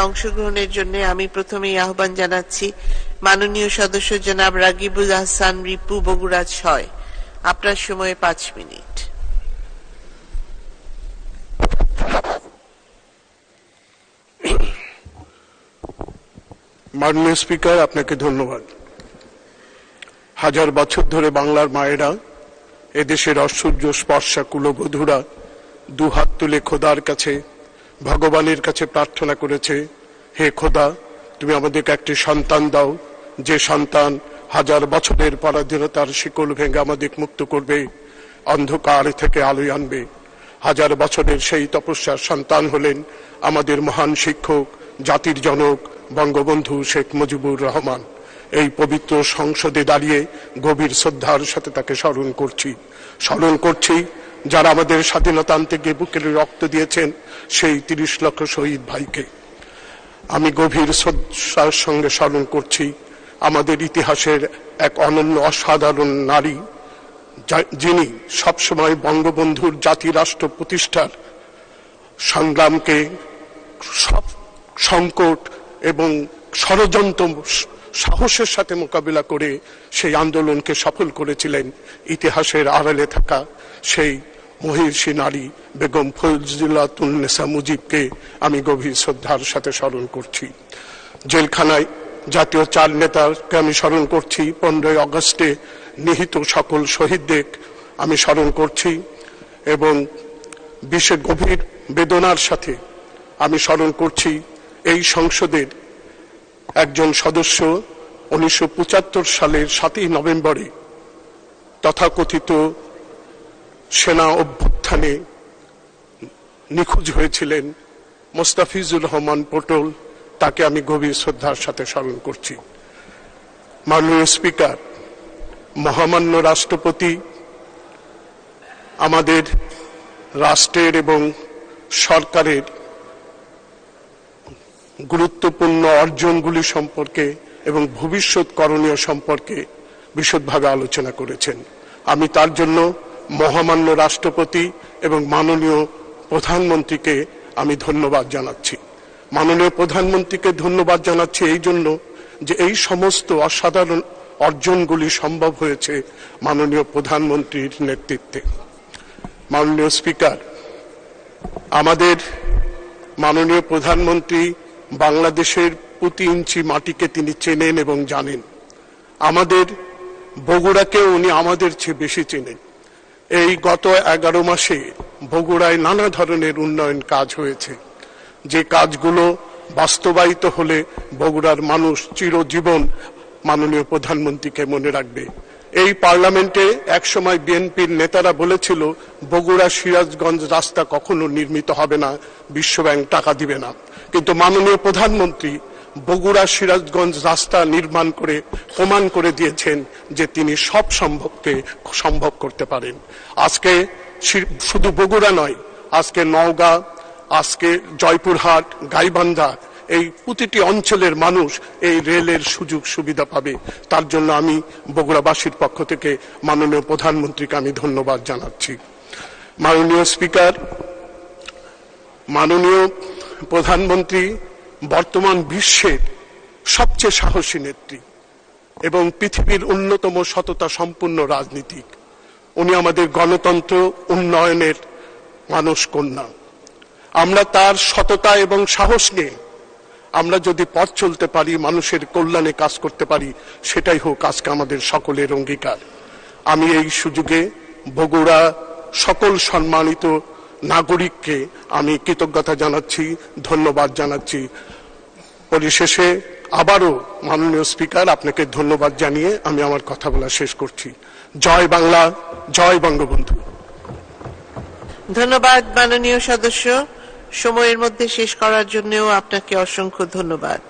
অংশগ্রহণের জন্য আমি প্রথমেই আহ্বান জানাচ্ছি মাননীয় সদস্য জনাব রাগিবুল হাসান রিপু, বগুড়া ৬। আপনার সময় ৫ মিনিট। মাননীয় স্পিকার, আপনাকে ধন্যবাদ। হাজার বছর ধরে বাংলার মায়েরা, এদেশের ঐশ্বর্য স্পর্শা কুলবধূরা দুহাত তুলে খোদার কাছে, ভগবানের কাছে প্রার্থনা করেছে, হে খোদা, তুমি আমাদেরকে একটি সন্তান দাও, যে সন্তান হাজার বছরের পরাধীনতার শিকল ভেঙে আমাদের মুক্ত করবে, অন্ধকার থেকে আলোয় আনবে। হাজার বছরের সেই তপস্যার সন্তান হলেন আমাদের মহান শিক্ষক, জাতির জনক বঙ্গবন্ধু শেখ মুজিবুর রহমান। এই পবিত্র সংসদে দাঁড়িয়ে গভীর শ্রদ্ধার সাথে তাকে স্মরণ করছি যারা আমাদের স্বাধীনতা আনতে গিয়ে বুকের রক্ত দিয়েছেন, সেই ৩০ লক্ষ শহীদ ভাইকে। আমি গভীর শ্রদ্ধার সঙ্গে স্মরণ করছি আমাদের ইতিহাসের এক অনন্য অসাধারণ নারী, যিনি সবসময় বঙ্গবন্ধুর জাতি রাষ্ট্র প্রতিষ্ঠার সংগ্রামকে সব সংকট এবং ষড়যন্ত্র সাহসের সাথে মোকাবিলা করে সেই আন্দোলনকে সফল করেছিলেন। ইতিহাসের আড়ালে থাকা সেই মহিষী নারী বেগম ফজিলাতুন্নেসা মুজিবকে আমি গভীর শ্রদ্ধার সাথে স্মরণ করছি। জেলখানায় জাতীয় ৪ নেতাকে আমি স্মরণ করছি। 15ই আগস্টে নিহত সকল শহীদদের আমি স্মরণ করছি এবং বিশেষ গভীর বেদনার সাথে আমি স্মরণ করছি এই সংসদের একজন সদস্য 1975 সালের 7ই নভেম্বরে তথাকথিত সেনা অভ্যুত্থানে নিখোঁজ হয়েছিলেন, মোস্তাফিজুর রহমান পটল। তাকে আমি গভীর শ্রদ্ধার সাথে স্মরণ করছি। মাননীয় স্পিকার, মহামান্য রাষ্ট্রপতি আমাদের রাষ্ট্রের এবং সরকারের গুরুত্বপূর্ণ অর্জনগুলি সম্পর্কে এবং ভবিষ্যৎ করণীয় সম্পর্কে বিশদভাবে আলোচনা করেছেন। আমি তার জন্য মহামান্য রাষ্ট্রপতি এবং মাননীয় প্রধানমন্ত্রীকে আমি ধন্যবাদ জানাচ্ছি। মাননীয় প্রধানমন্ত্রীকে ধন্যবাদ জানাচ্ছি এই জন্য যে এই সমস্ত অসাধারণ অর্জনগুলি সম্ভব হয়েছে মাননীয় প্রধানমন্ত্রীর নেতৃত্বে। মাননীয় স্পিকার, আমাদের মাননীয় প্রধানমন্ত্রী বাংলাদেশের প্রতি ইঞ্চি মাটিকে তিনি চেনেন এবং জানেন। আমাদের বগুড়াকেও উনি আমাদের চেয়ে বেশি চেনেন। এই গত 11 মাসে বগুড়ায় নানা ধরনের উন্নয়ন কাজ হয়েছে, যে কাজগুলো বাস্তবায়িত হলে বগুড়ার মানুষ চিরজীবন মাননীয় প্রধানমন্ত্রীকে মনে রাখবে। এই পার্লামেন্টে একসময় বিএনপির নেতারা বলেছিল বগুড়া সিরাজগঞ্জ রাস্তা কখনো নির্মিত হবে না, বিশ্বব্যাংক টাকা দিবে না, কিন্তু মাননীয় প্রধানমন্ত্রী বগুড়া সিরাজগঞ্জ রাস্তা নির্মাণ করে প্রমাণ করে দিয়েছেন যে তিনি সব সম্ভবকে সম্ভব করতে পারেন। আজকে শুধু বগুড়া নয়, আজকে নওগাঁ, আজকে জয়পুরহাট, গাইবান্ধা, এই প্রতিটি অঞ্চলের মানুষ এই রেলের সুযোগ সুবিধা পাবে। তার জন্য আমি বগুড়াবাসীর পক্ষ থেকে মাননীয় প্রধানমন্ত্রীকে আমি ধন্যবাদ জানাচ্ছি। মাননীয় স্পিকার, মাননীয় প্রধানমন্ত্রী বর্তমান বিশ্বের সবচেয়ে সাহসী নেত্রী এবং পৃথিবীর অন্যতম সততা সম্পন্ন রাজনীতিক। উনি আমাদের গণতন্ত্র উন্নয়নের মানস কন্যা। আমরা তার সততা এবং সাহস নিয়ে আমরা যদি পথ চলতে পারি, মানুষের কল্যাণে কাজ করতে পারি, সেটাই হোক আজকে আমাদের সকলের অঙ্গীকার। আমি এই সুযোগে বগুড়া সকল সম্মানিত নাগরিককে আমি কৃতজ্ঞতা জানাচ্ছি, ধন্যবাদ জানাচ্ছি। পরিশেষে আবারও মাননীয় স্পিকার, আপনাকে ধন্যবাদ জানিয়ে আমি আমার কথা বলা শেষ করছি। জয় বাংলা, জয় বঙ্গবন্ধু। ধন্যবাদ মাননীয় সদস্য, সময়ের মধ্যে শেষ করার জন্যও আপনাকে অসংখ্য ধন্যবাদ।